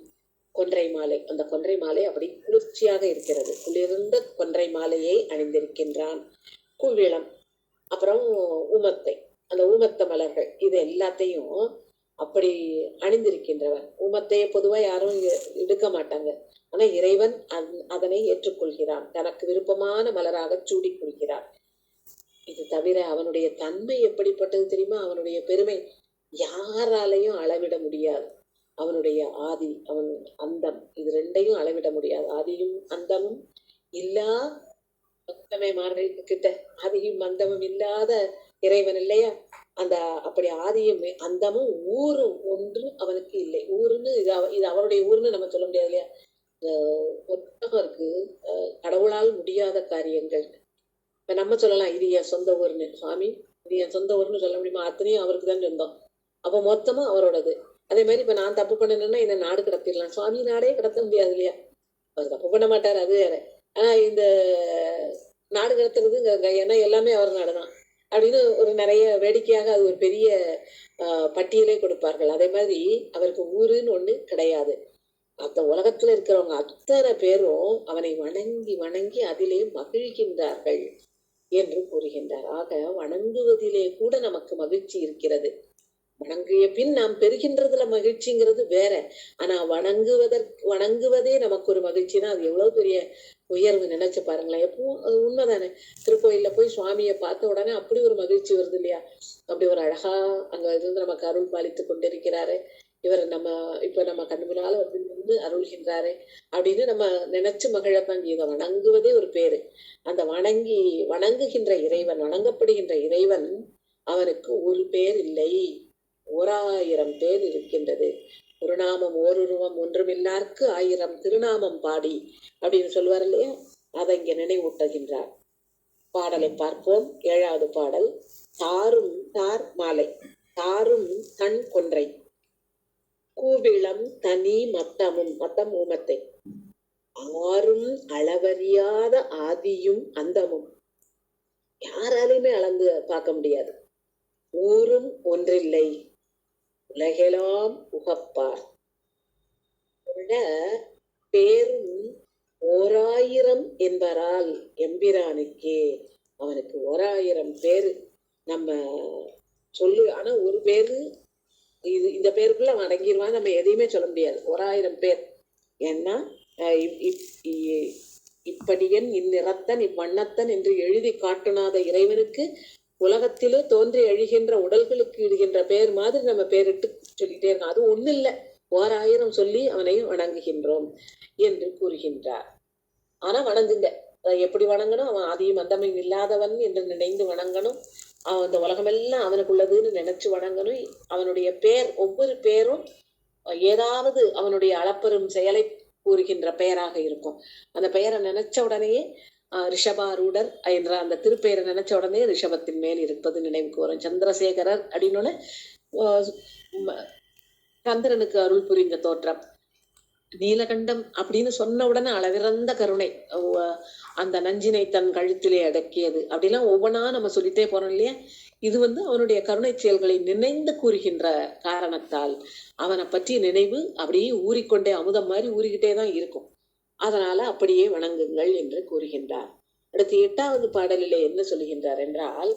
கொன்றை மாலை. அந்த கொன்றை மாலை அப்படி குளிர்ச்சியாக இருக்கிறது. குளிர்ந்த கொன்றை மாலையை அணிந்திருக்கின்றான். குவிளம், அப்புறம் ஊமத்தை, அந்த ஊமத்த மலர்கள், இது எல்லாத்தையும் அப்படி அணிந்திருக்கின்றவன். ஊமத்தையை பொதுவா யாரும் எடுக்க மாட்டாங்க. ஆனா இறைவன் அதனை ஏற்றுக்கொள்கிறான். தனக்கு விருப்பமான மலராக சூடி கொள்கிறான். இது தவிர அவனுடைய தன்மை எப்படிப்பட்டது தெரியுமா? அவனுடைய பெருமை யாராலையும் அளவிட முடியாது. அவனுடைய ஆதி, அவன் அந்தம், இது ரெண்டையும் அளவிட முடியாது. ஆதியும் அந்தமும் இல்லா கிட்ட ஆதியும் அந்தமும் இல்லாத இறைவன் இல்லையா? அந்த அப்படி ஆதியும் அந்தமும் ஊரும் ஒன்று அவனுக்கு இல்லை. ஊருன்னு இது அவனுடைய ஊர்னு நம்ம சொல்ல முடியாது இல்லையா? ஒருத்தவருக்கு கடவுளால் முடியாத காரியங்கள். இப்ப நம்ம சொல்லலாம் இது என் சொந்த ஊர்னு. சுவாமி இது என் சொந்த ஊர்னு சொல்ல முடியுமா? அத்தனையும் அவருக்கு தான் சொந்தம். அப்ப மொத்தமா அவரோடது. அதே மாதிரி இப்ப நான் தப்பு பண்ணணும்னா என்ன நாடு கடத்திடலாம். சுவாமி நாடே கடத்த முடியாது இல்லையா? அவர் தப்பு பண்ண மாட்டாரு, அது வேற. ஆனா இந்த நாடு கடத்துறது ஏன்னா எல்லாமே அவர் நாடுதான் அப்படின்னு ஒரு நிறைய வேடிக்கையாக அது ஒரு பெரிய பட்டியலே கொடுப்பார்கள். அதே மாதிரி அவருக்கு ஊருன்னு ஒண்ணு கிடையாது. அந்த உலகத்துல இருக்கிறவங்க அத்தனை பேரும் அவனை வணங்கி வணங்கி அதிலே மகிழ்கின்றார்கள். என்று கூறுகின்றார். ஆக வணங்குவதிலே கூட நமக்கு மகிழ்ச்சி இருக்கிறது. வணங்கிய பின் நாம் பெறுகின்றதுல மகிழ்ச்சிங்கிறது வேற. ஆனா வணங்குவதே நமக்கு ஒரு மகிழ்ச்சினா அது எவ்வளவு பெரிய உயர்வு, நினைச்சு பாருங்களேன். எப்பவும் அது உண்மைதானே. திருக்கோயில்ல போய் சுவாமியை பார்த்த உடனே அப்படி ஒரு மகிழ்ச்சி வருது இல்லையா? அப்படி ஒரு அழகா அங்க இருந்து நமக்கு அருள் பாலித்து கொண்டிருக்கிறாரு இவர், இப்ப நம்ம கண்ணு முன்னால வந்து அருள்கின்றாரு அப்படின்னு நம்ம நினைச்சு மகிழத்தான். இதை வணங்குவதே ஒரு பேரு. அந்த வணங்குகின்ற இறைவன், வணங்கப்படுகின்ற இறைவன், அவனுக்கு ஒரு பேர் இல்லை, 1000 பேர் இருக்கின்றது. ஒரு நாமம் ஓருருவம் ஒன்றுமில்லார்க்கு 1000 திருநாமம் பாடி அப்படின்னு சொல்லுவார் இல்லையா? அதை இங்க நினைவூட்டுகின்றார். பாடலை பார்ப்போம். 7வது பாடல். தார் மாலை தாரும் தன் கொன்றை கூவிளம் தனி மத்தம் ஊமத்தை ஆறும் அளவறியாத ஆதியும் அந்தமும், யாராலையுமே அளந்து பார்க்க முடியாது. ஊரும் ஒன்றில்லை உலகெல்லாம் உகப்பார் பேரும் 1000 என்பரால் எம்பிரானுக்கே. அவனுக்கு 1000 பேரு நம்ம சொல்லு. ஆனா ஒரு பேரு இந்த பேருக்குள்ள அவன் அடங்கிடுவான், நம்ம எதையுமே சொல்ல முடியாது. 1000 பேர். ஏன்னா இப்படியன் இந்நிறத்தன் இவ்வண்ணத்தன் என்று எழுதி காட்டுனாத இறைவனுக்கு உலகத்திலே தோன்றி அழிகின்ற உடல்களுக்கு இடுகின்ற பெயர் மாதிரி நம்ம பேரிட்டு சொல்லிட்டே இருக்கோம். அது ஒண்ணு இல்லை, 1000 சொல்லி அவனை வணங்குகின்றோம் என்று கூறுகின்றார். ஆனா வணங்குங்க, எப்படி வணங்கணும்? அவன் ஆதியும் அந்தமும் இல்லாதவன் என்று நினைந்து வணங்கணும். அவன் அந்த உலகமெல்லாம் அவனுக்குள்ளதுன்னு நினைச்சு வணங்கணும். அவனுடைய பேர், ஒவ்வொரு பேரும் ஏதாவது அவனுடைய அளப்பெரும் செயலை கூறுகின்ற பெயராக இருக்கும். அந்த பெயரை நினைச்ச உடனேயே ரிஷபாரூடர் என்ற அந்த திருப்பெயரை நினைச்ச உடனே ரிஷபத்தின் மேல் இருப்பது நினைவுக்கு வரும். சந்திரசேகரர் அப்படின்னு சந்திரனுக்கு அருள் புரிந்த தோற்றம். நீலகண்டம் அப்படின்னு சொன்ன உடனே அளவிறந்த கருணை, அந்த நஞ்சினை தன் கழுத்திலே அடக்கியது, அப்படிலாம் ஒவ்வொன்றா நம்ம சொல்லிட்டே போறோம் இல்லையா? இது அவனுடைய கருணை செயல்களை நினைந்து கூறுகின்ற காரணத்தால் அவனை பற்றிய நினைவு அப்படியே ஊறிக்கொண்டே அமுதம் மாதிரி ஊறிக்கிட்டே தான் இருக்கும். அதனால அப்படியே வணங்குங்கள் என்று கூறுகின்றார். அடுத்து 8வது பாடலிலே என்ன சொல்லுகின்றார் என்றால்,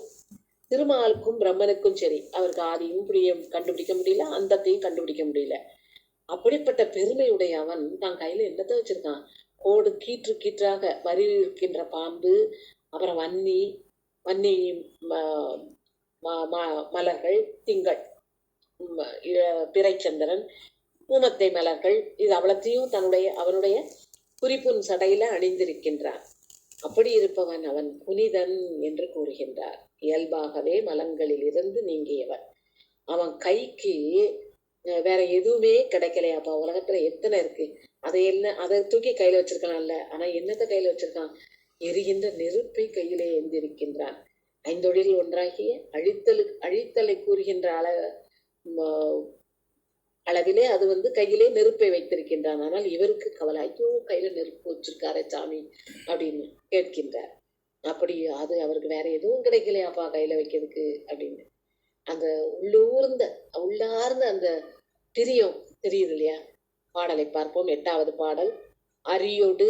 திருமாலுக்கும் பிரம்மனுக்கும் சரி, அவருக்கு ஆதியும் புரியும் கண்டுபிடிக்க முடியல, அந்தத்தையும் கண்டுபிடிக்க முடியல. அப்படிப்பட்ட பெருமையுடைய அவன் தான் கையில என்னத்தை வச்சிருக்கான்? கோடு கீற்றாக வரி இருக்கின்ற பாம்பு, அப்புறம் வன்னி மலர்கள், திங்கள், பிறைச்சந்திரன், ஊமத்தை மலர்கள், இது அவ்வளத்தையும் அவனுடைய குறிப்புன் சடையில அணிந்திருக்கின்றான். அப்படி இருப்பவன் அவன் புனிதன் என்று கூறுகின்றார். இயல்பாகவே மலங்களில் இருந்து நீங்கியவன். அவன் கைக்கு வேற எதுவுமே கிடைக்கலையாப்பா. உலகத்துல எத்தனை இருக்கு, அதை தூக்கி கையில வச்சிருக்கான்ல. ஆனா என்னத்தை கையில வச்சிருக்கான்? எரிகின்ற நெருப்பை கையிலே ஏந்திருக்கின்றான். 5 ஒன்றாகிய அழித்தலை கூறுகின்ற அளவிலே அது கையிலே நெருப்பை வைத்திருக்கின்றான். ஆனால் இவருக்கு கவலை, ஐயோ கையில நெருப்பு வச்சிருக்காரே சாமி அப்படின்னு கேட்கின்றார். அப்படி அது அவருக்கு வேற எதுவும் கிடைக்கலையாப்பா கையில வைக்கிறதுக்கு அப்படின்னு. அந்த உள்ளார்ந்த அந்த திரியம் தெரியுது இல்லையா? பாடலை பார்ப்போம். 8வது பாடல். அரியோடு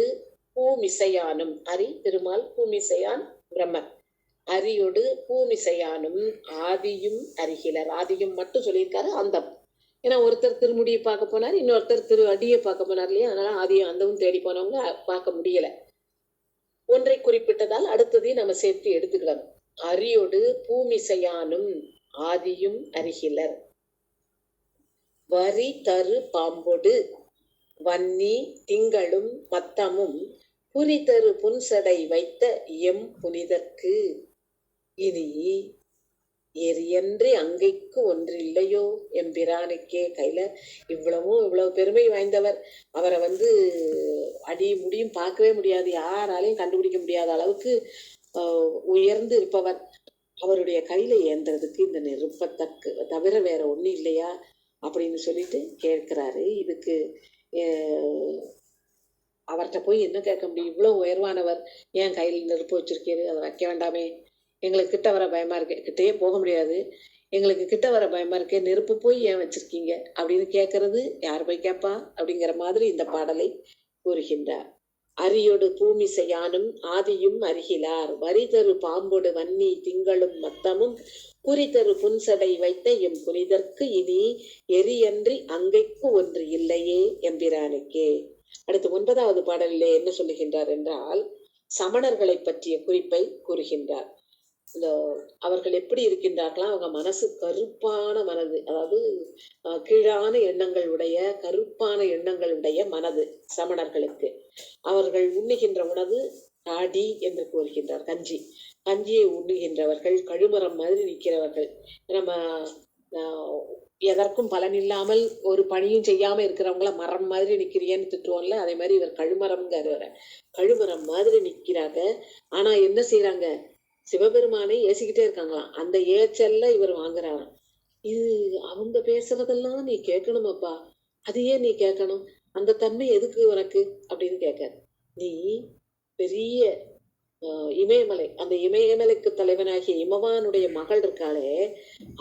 பூமிசையானும், அரி திருமால், பூமிசையான் பிரம்மன். அரியோடு பூமிசையானும் ஆதியும் அருகிலர். ஆதியும் மட்டும் சொல்லியிருக்காரு, அந்தம். ஏன்னா ஒருத்தர் திருமுடியை பார்க்க போனார், இன்னொருத்தர் திரு அடியை பார்க்க போனார் இல்லையா? அதனால ஆதியும் அந்தமும் தேடி போனவங்க பார்க்க முடியல. ஒன்றை குறிப்பிட்டதால் அடுத்ததையும் நம்ம சேர்த்து எடுத்துக்கலாம். அரியோடு பூமிசையானும் ஆதியும் அருகிலர். வரி தரு பாம்பொடு வன்னி திங்களும் மத்தமும் புரி தரு புன்சடை வைத்த எம் புனிதற்கு இனி எரியன்றி அங்கைக்கு ஒன்றில்லையோ எம்பிரானுக்கே. கையில இவ்வளவு பெருமை வாய்ந்தவர். அவரை அடி முடியும் பார்க்கவே முடியாது, யாராலையும் கண்டுபிடிக்க முடியாத அளவுக்கு உயர்ந்து இருப்பவர். அவருடைய கையில ஏந்துறதுக்கு இந்த நெருப்பத்தக்கு தவிர வேற ஒண்ணு இல்லையா அப்படின்னு சொல்லிட்டு கேட்கிறாரு. இதுக்கு அவர்கிட்ட போய் என்ன கேட்க முடியும்? இவ்வளவு உயர்வானவர், ஏன் கையில் நெருப்பு வச்சிருக்கீரு? அதை வைக்க வேண்டாமே? எங்களுக்கு கிட்ட வர பயமா இருக்கு. கிட்டே போக முடியாது, எங்களுக்கு கிட்ட வர பயமா இருக்கு, நெருப்பு போய் ஏன் வச்சிருக்கீங்க அப்படின்னு கேட்கறது யார் போய் கேட்பா? அப்படிங்கிற மாதிரி இந்த பாடலை கூறுகின்றார். அரியொடு பூமிசையானும் ஆதியும் அருகிலார் வரிதரு பாம்பொடு வன்னி திங்களும் மத்தமும் குறிதரு புன்சடை வைத்த எம் புனிதற்கு இனி எரியன்றி அங்கைக்கு ஒன்று இல்லையே எம்பிரானுக்கே. அடுத்து 9வது பாடலிலே என்ன சொல்லுகின்றார் என்றால், சமணர்களை பற்றிய குறிப்பை கூறுகின்றார். இந்த அவர்கள் எப்படி இருக்கின்றார்களா, அவங்க மனசு கருப்பான மனது, அதாவது கீழான எண்ணங்கள் உடைய, கருப்பான எண்ணங்கள் உடைய மனது சமணர்களுக்கு. அவர்கள் உண்ணுகின்ற உணவு காடி என்று கூறுகின்றார், கஞ்சியை உண்ணுகின்றவர்கள், கழுமரம் மாதிரி நிற்கிறவர்கள். நம்ம எதற்கும் பலன் இல்லாமல் ஒரு பணியும் செய்யாம இருக்கிறவங்கள மரம் மாதிரி நிக்கிறியன்னு திட்டுவோம்ல, அதே மாதிரி இவர் கழுமரம் மாதிரி நிக்கிறாங்க. ஆனா என்ன செய்யறாங்க, சிவபெருமானை ஏசிக்கிட்டே இருக்காங்களாம். அந்த ஏச்சல்ல இவர் வாங்குறாராம். இது அவங்க பேசுறதெல்லாம் நீ கேட்கணுமப்பா, அதையே நீ கேட்கணும், அந்த தன்மை எதுக்கு உனக்கு அப்படின்னு கேட்காரு. நீ பெரிய இமயமலை, அந்த இமயமலைக்கு தலைவனாகிய இமவானுடைய மகள் இருக்காளே,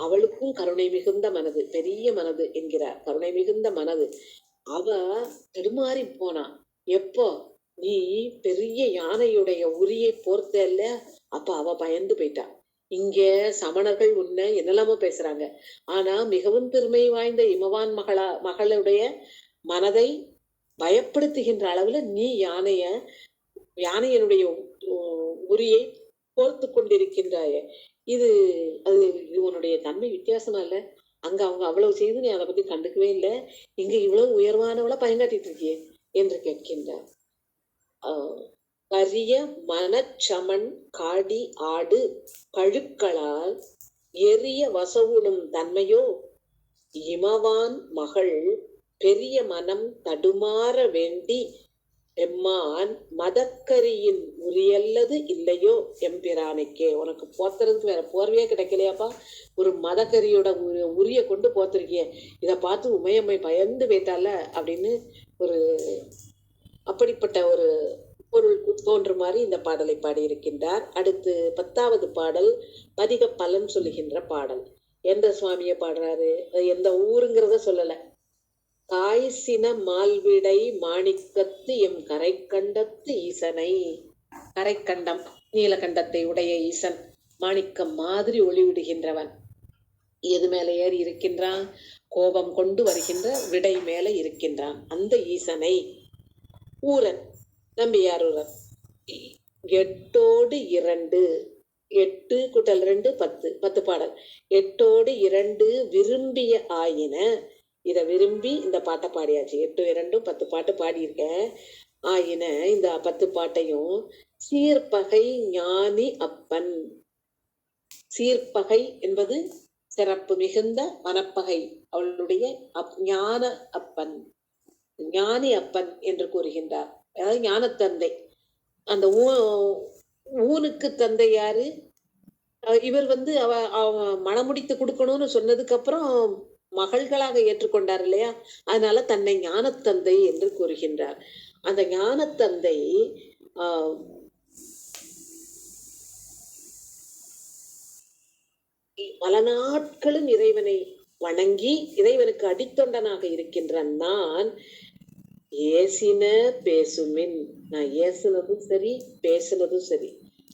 அவளுக்கும் கருணை மிகுந்த மனது, பெரிய மனது என்கிறார், கருணை மிகுந்த மனது. அவ தடுமாறி போனா. எப்போ நீ பெரிய யானையுடைய உரியை போர்த்தல்ல, அப்ப அவ பயந்து போயிட்டா. இங்க சமணர்கள் உன்னை என்னெல்லாமோ பேசுறாங்க, ஆனா மிகவும் பெருமை வாய்ந்த இமவான் மகளுடைய மனதை பயப்படுத்துகின்ற அளவுல நீ யானையனுடைய உரியை போர்த்து கொண்டிருக்கின்றாய. இது உன்னுடைய தன்மை வித்தியாசமா இல்ல? அங்க அவங்க அவ்வளவு செய்து நீ அதை பத்தி கண்டுக்கவே இல்லை, இங்க இவ்வளவு உயர்வானவளை பயங்காட்டிட்டு இருக்கியே என்று கேட்கின்றார். கரிய மனச்சமன் காடி ஆடு கழுக்களால் எரிய வசவுடும் தன்மையோ இமவான் மகள் பெரிய மனம் தடுமாற வேண்டி எம்மான் மதக்கரியின் உரியல்லது இல்லையோ எம்பிரானுக்கே. உனக்கு போத்துறதுக்கு வேற போர்வையே கிடைக்கலையாப்பா, ஒரு மதக்கரியோட உரிய கொண்டு போத்திருக்கிய, இதை பார்த்து உமையம்மை பயந்து போயிட்டால அப்படின்னு ஒரு அப்படிப்பட்ட ஒரு பொருள் தோன்றுமாறு இந்த பாடலை பாடியிருக்கின்றார். அடுத்து 10வது பாடல் பதிக பலன் சொல்லுகின்ற பாடல். எந்த சுவாமியை பாடுறாரு, எந்த ஊருங்கிறத சொல்லல. காய்சின மால்விடை மாணிக்கத்து எம் கரைக்கண்டத்து ஈசனை. கரைக்கண்டம் நீலகண்டத்தை உடைய ஈசன், மாணிக்கம் மாதிரி ஒளி விடுகின்றவன். எது மேல ஏறி இருக்கின்றான், கோபம் கொண்டு வருகின்ற விடை மேல இருக்கின்றான். அந்த ஈசனை ஊரன் நம்பியாரூரன் 8 8 கூட்டல் 2 10 10 பாடல். 8 2 விரும்பிய ஆயின. இதை விரும்பி இந்த பாட்டை பாடியாச்சு. 8 2 10 பாட்டு பாடியிருக்கேன். ஆயின இந்த 10 பாட்டையும் சீர்பகை ஞானி அப்பன். சீர்பகை என்பது சிறப்பு மிகுந்த மனப்பகை, அவளுடைய ஞான அப்பன், ஞானி அப்பன் என்று கூறுகின்றார். அதாவது ஞானத்தந்தை. அந்த ஊனுக்கு தந்தை யாரு, இவர் அவ மனமுடித்து கொடுக்கணும்னு சொன்னதுக்கு அப்புறம் மகள்களாக ஏற்றுக்கொண்டார் இல்லையா, அதனால தன்னை ஞானத்தந்தை என்று கூறுகின்றார். அந்த ஞானத்தந்தை பல நாட்களும் இறைவனை வணங்கி இறைவனுக்கு அடித்தொண்டனாக இருக்கின்ற நான் ஏசின பேசுமின், நான் ஏசுனதும் சரி பேசுனதும் சரி,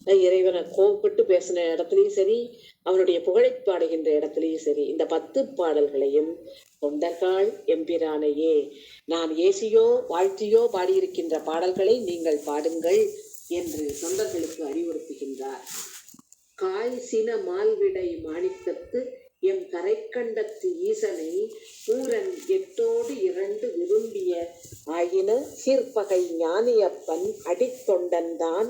நான் இறைவனை கோபப்பட்டு பேசின இடத்துலயும் சரி, அவனுடைய புகழை பாடுகின்ற இடத்துலயும் சரி, இந்த 10 பாடல்களையும் தொண்டர்கள் எம்பிரானையே நான் ஏசியோ வாழ்த்தியோ பாடியிருக்கின்ற பாடல்களை நீங்கள் பாடுங்கள் என்று தொண்டர்களுக்கு அறிவுறுத்துகின்றார். காய்சின மால்விடை மாணிக்கத்து எம் கரைக்கண்டத்து ஈசனை ஊரன் 8 2 விரும்பிய ஆயின சீர்பகை ஞானியப்பன் அடித்தொண்டன் தான்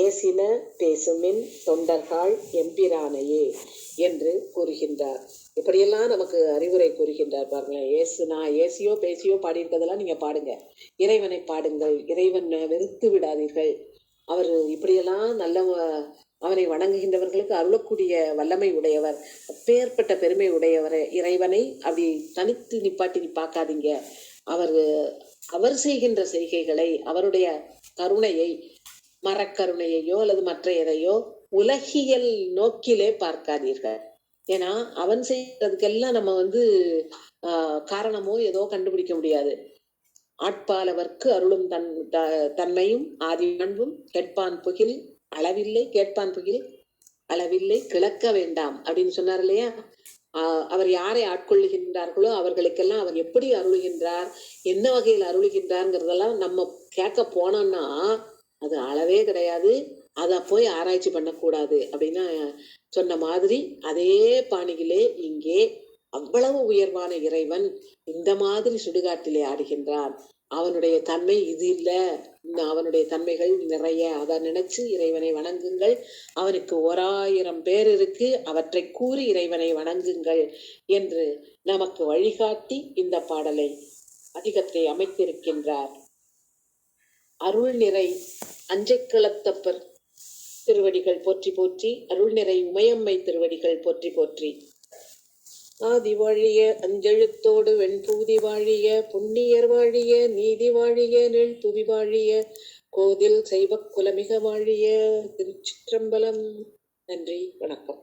ஏசின பேசுமின் தொண்டர்கள் எம்பிரானையே என்று கூறுகின்றார். இப்படியெல்லாம் நமக்கு அறிவுரை கூறுகின்றார் பாருங்களேன். நான் ஏசியோ பேசியோ பாடியிருக்கதெல்லாம் நீங்க பாடுங்க, இறைவனை பாடுங்கள், இறைவன் வெறுத்து விடாதீர்கள். அவர் இப்படியெல்லாம் அவனை வணங்குகின்றவர்களுக்கு அருளக்கூடிய வல்லமை உடையவர், அப்பேற்பட்ட பெருமை உடையவர் இறைவனை அப்படி தனித்து நிப்பாட்டி பார்க்காதீங்க. அவர் செய்கின்ற செய்கைகளை, அவருடைய கருணையை, மரக்கருணையையோ அல்லது மற்ற எதையோ உலகியல் நோக்கிலே பார்க்காதீர்கள். ஏன்னா அவன் செய்யறதுக்கெல்லாம் நம்ம காரணமோ ஏதோ கண்டுபிடிக்க முடியாது. ஆட்பாலவர்க்கு அருளும் தன்மையும் ஆதி பண்பும் கேட்பான் புகில் அளவில்லை, கேட்பான் புகில் அளவில்லை, கிளக்க வேண்டாம் அப்படின்னு சொன்னார் இல்லையா. அவர் யாரை ஆட்கொள்ளுகின்றார்களோ அவர்களுக்கெல்லாம் அவர் எப்படி அருளுகின்றார், என்ன வகையில் அருளுகின்றார்ங்கிறதெல்லாம் நம்ம கேட்க போனோம்னா அது அளவே கிடையாது. அதை போய் ஆராய்ச்சி பண்ணக்கூடாது அப்படின்னு சொன்ன மாதிரி அதே பாணியிலே இங்கே அவ்வளவு உயர்வான இறைவன் இந்த மாதிரி சுடுகாட்டிலே ஆடுகின்றான். அவனுடைய தன்மை இது இல்லை, அவனுடைய தன்மைகள் நிறைய. அதை நினைச்சு இறைவனை வணங்குங்கள். அவனுக்கு 1000 பேர் இருக்கு, அவற்றை கூறி இறைவனை வணங்குங்கள் என்று நமக்கு வழிகாட்டி இந்த பாடலை அதிகத்தை அமைத்திருக்கின்றார். அருள் நிறை அஞ்சைக்கிளத்தப்பர் திருவடிகள் போற்றி போற்றி, அருள் நிறை உமையம்மை திருவடிகள் போற்றி போற்றி. ஆதி வாழிய அஞ்செழுத்தோடு வெண்பூதி வாழிய, புண்ணியர் வாழிய, நீதி வாழிய, நெல் புவி வாழிய, கோதில் செய்வக் குலமிக வாழிய. திருச்சிற்றம்பலம். நன்றி, வணக்கம்.